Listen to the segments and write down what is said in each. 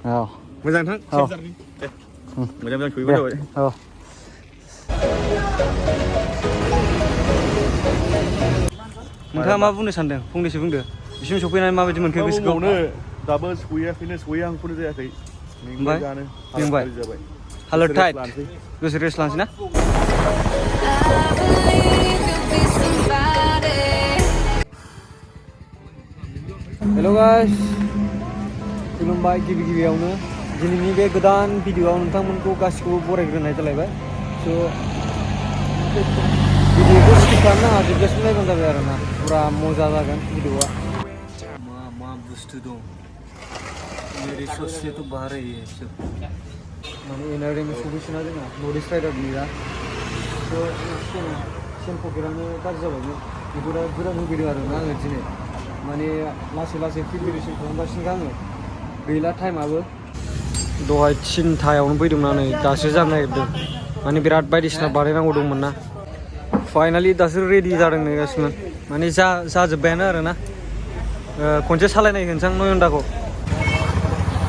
मोजां थां सेन्टारनि दे मोजां सहैबाय जाबाय नोंथाङा मा बुंनो सानदों फंनैसो बुंदो बिसिम सफैनानै माबायदि मोनखो गोसोखौ दाबो सहैहांखौनो जायाखै ओमफ्राय मेंबाय हालोद टाइट दसे रेस्ट लानोसै ना हेल' गाइस खुलुमबाय गिबियावनो दिनैनि बे गोदान भिडिअ'आव नोंथांमोनखौ गासिखौबो बरायग्रोनाय जालायबाय स' भिडिअ'खौ स्किप खालामनो नाङा जोबजासिम नायबानो जाबाय आरो ना फुरा मजा जागोन भिडिअ'आ मा बुस्थु दं मेरे ससे तो बाहर ही है सब माने एनआरएम सफैसोना जोंना नर्थ इस्ट राइडारनि दा सेन पकेटानो गाज्रि जाबायमोन बेखौ दा गोदान होफैदों आरो ना आङो दिनै माने लासै प्रिपेरेसन खालामगासिनो आङो गैला टाइमाबो दहाय 3टायावनो फैदोंमोन आं दासो जानो नागिरदों माने बिराद बायदिसिना बानायनांगौ दंमोन ना फाइनालि दासो रेडि जादों नै गासिबो माने जाजोब्बायानो आरो ना खनसे सालायनाय होनसां नयनदाखौ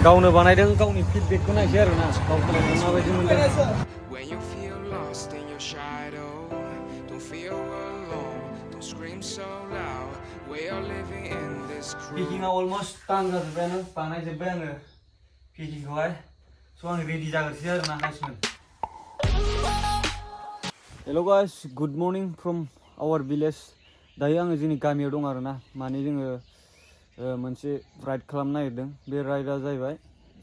गावनो बानायदों गावनि फिडबेकखौ नायसै आरो ना गाव सालायनानै माबायदि मोनदों पेकिंआ अलमस्ट टान जाजोब्बायानो बानायजोब्बाय आङो पेकिंखौहाय स' आं रेडि जाग्रोसै आरो ना गासिबो hello' guys good morning from our village दायो आङो जोंनि गामियाव दं आरो ना माने जोङो मोनसे राइड खालामनो नागिरदों बे राइडआ जाहैबाय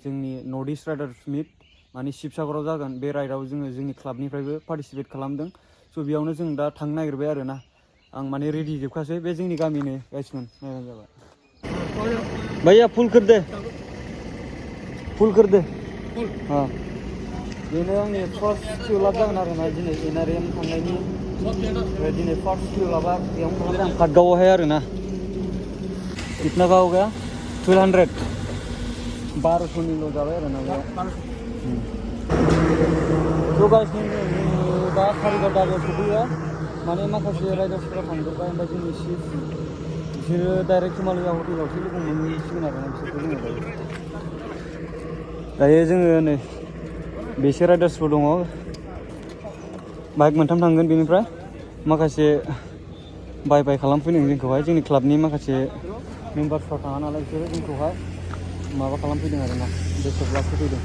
जोंनि नर्थ इस्ट राइडार्स मिट माने शिबसागराव जागोन बे राइडआव जोङो जोंनि क्लाबनिफ्रायबो पार्टिसिपेट खालामदों स' बेयावनो जों दा थांनो नागिरबाय आरो ना आं माने रेडि जोबखासै बे जोंनि गामिनि गाइसमोन नायबानो जाबाय भैया फुल कर दे हाँ बेनो आंनि फार्स्ट टिउलाप जागोन आरो ना दिनै एनआरएम थांनायनि दिनै फार्स्ट टिउलापा बेयावनो खालामदों आं काटगावआवहाय आरो ना कितना का हो गया 1200 1200निल' जाबाय आरो ना बेयाव स' गाइस दा कारिगाव दाबायाव सफैबाय माने माखासे राइडार्सफोरा थांजोब्बाय ओमफ्राय जोंनि चिफ बिसोरो डाइरेक्ट हिमालया हटेलावसो लोगो मोनहैसिगोन आरो ना बिसोरखौ जोङो दायो जोङो नै बेसे राइडार्सफोर दङ बाइक मोनथाम थांगोन बेनिफ्राय माखासे बाय खालामफैदों जोंखौहाय जोंनि क्लाबनि माखासे मेम्बार्सफ्रा थाङा नालाय बिसोरो जोंखौहाय माबा खालामफैदों आरो ना बेसर लाखिफैदों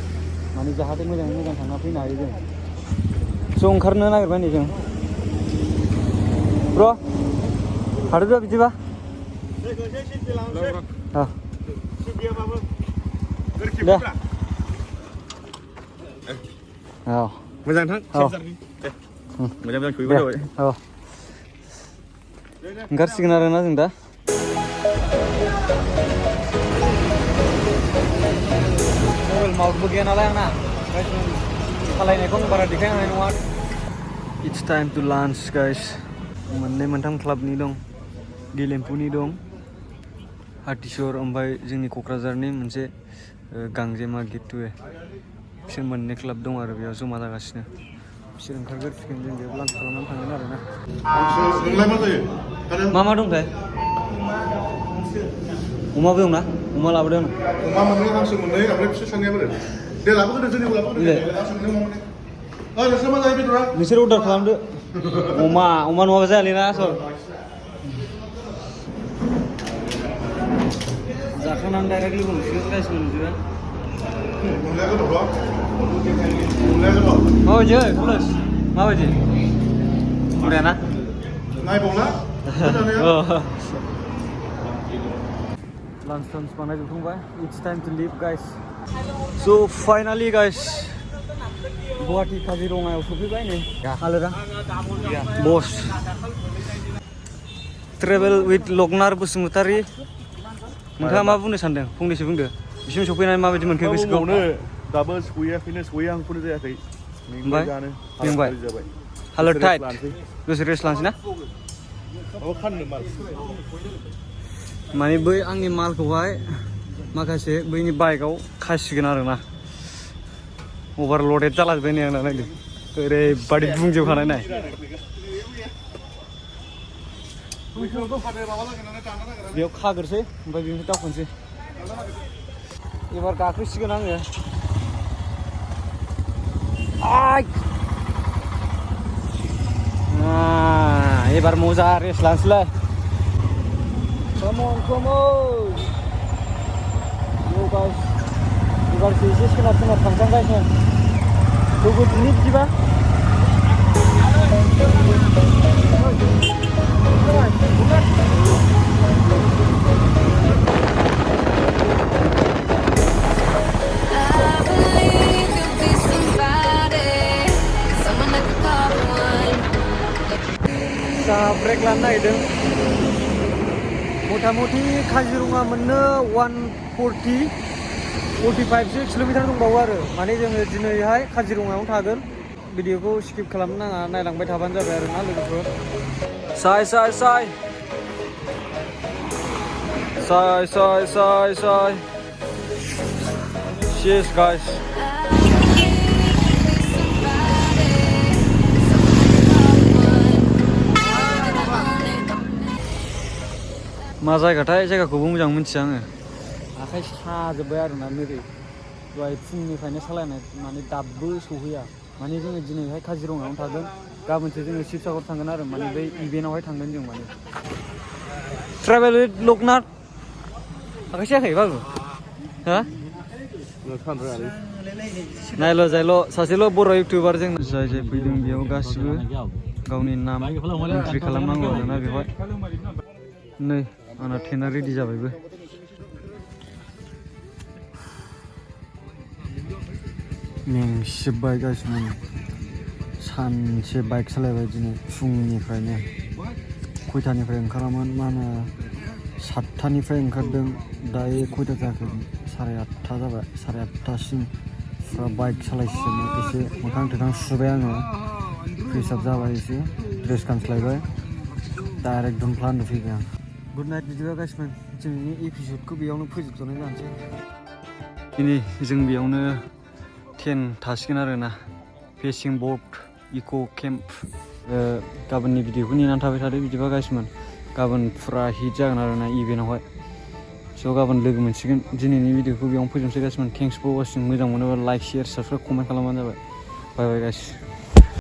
माने जाहाथे मोजाङै मोजां थांना फैनो हायो जों स' ओंखारनो नागिरबाय नै जों ब्र' हादोदा बिदिबा दे मोजां थां सेन्टारनि दे मोजां सहैबाय जाबाय ओंखारसिगोन आरो ना जों दा मबाइल माउथबो गैया नालाय आंना सालायनायखौ बारा देखायनो हानाय नङा it's time to launch guys मोननै मोनथाम क्लाबनि दं गेलेम्फुनि दं हाथिसर ओमफ्राय जोंनि क'क्राझारनि मोनसे गांजेमा गेटवे बिसोर मोननै क्लाब दं आरो बेयाव जमा जागासिनो बिसोर ओंखारग्रोसिगोन जों बेयाव लान्च खालामनानै थांगोन आरो ना मा दंथाय अमाबो दंना अमा लाबोदों अमा मोननै हांसो मोननै ओमफ्राय बिसोर सानैयाबो दे लाबोग्रोदो जोंनिखौ लाबोग्रोदो हांसो मोननै अमा मोननै नोंसोर मा जायो बेदरा नोंसोर अर्डार खालामदो अमा नङाबा जायालै ना सर जाखांनानै डाइरेक्ट लोगो मोनसिगोन गासिबो नोंसोरो माबायदि कलेज माबायदि बुरायाना नायबावना लान्च बानायजोबखांबाय it's time to leave guys so' finally guys Guwahati काजिरङायाव सफैबाय नै हालोदा बस ट्रेभेल विथ लकनार बसुमतारी नोंथाङा मा बुंनो सानदों फंनैसो बुंदो बिसिम सफैनानै माबायदि मोनखो गोसोखौ दाबो सहैहांखौनो जायाखै मेंबाय हालोद टाइट दसे रेस्ट लानोसै ना माने बै आंनि मालखौहाय माखासे बैनि बाइकआव खासिगोन आरो ना अभारलडेड जालाजोब्बाय नै आंना नायदो ओरैबादि बुंजोबखानाय नाय बेयाव खाग्रोसै ओमफ्राय बेनिफ्राय दावखोनोसै एबार गाखोसिगोन आङो एबार मोजा रेस्ट लानोसैलाय कमन गाइस एबारसो एसे सोनाब थांखांगासिनो लोगोफोरनि बिदिबा ब्रेक लानो नागिरदों मथा मथि काजिरङा मोननो 145 किल'मिटार दंबावो आरो माने जोङो दिनैहाय काजिरङायावनो थागोन भिडिअखौ स्किप खालामनो नाङा नायलांबाय थाबानो जाबाय आरो ना लोगोफोर साइ cheers guys मा जायगाथाय जायगाखौबो मोजां मिथिया आङो आखाइ साजोब्बाय आरोना नोरै दहाय फुंनिफ्रायनो सालायनाय माने दाबो सौहैया माने जोङो दिनैहाय काजिरङायावनो थागोन गाबोनसो जोङो शिबसागर थांगोन आरो माने बै इभेन्टआवहाय थांगोन जों माने ट्रेभेल विथ लकनाथ आखाइ सायाखै बाबु हा नायल' जायल' सासेल' बर' इउटिउबार जों जाय फैदों बेयाव गासिबो गावनि नाम एन्ट्रि खालामनांगौ आरोना बेवहाय नै आंना ट्रेना रेडि जाबायबो मेंसिजोब्बाय गासिबो सानसे बाइक सालायबाय दिनै फुंनिफ्रायनो खयथानिफ्राय ओंखारामोन मा होनो 7थानिफ्राय ओंखारदों दायो खयथा जाखो 8:30 जाबाय 8:30सिम फुरा बाइक सालायसिगोन एसे मोखां थोखां सुबाय आङो फ्रेसआप जाबाय एसे ड्रेस गानस्लायबाय डाइरेक्ट दुमफ्ला फैबाय आं गुड नाइट बिदिबा गासिबो दिनैनि एपिसडखौ बेयावनो फोजोबथ'नाय जानोसै दिनै जों बेयावनो 10 थासिगोन आरोना फेसिं बर्ड इक' केम्प गाबोननि भिडिअखौ नेनानै थाबाय थादो बिदिबा गासिबो गाबोन फुरा हिट जागोन आरोना इभेन्टआवहाय स' गाबोन लोगो मोनसिगोन दिनैनि भिडिअखौ बेयावनो फोजोबनोसै गासिबो थेंक्स फर वाचिं मोजां मोनोबा लाइक शेयार साबसक्राइब कमेन्ट खालामबानो जाबाय बाय बाय गाइस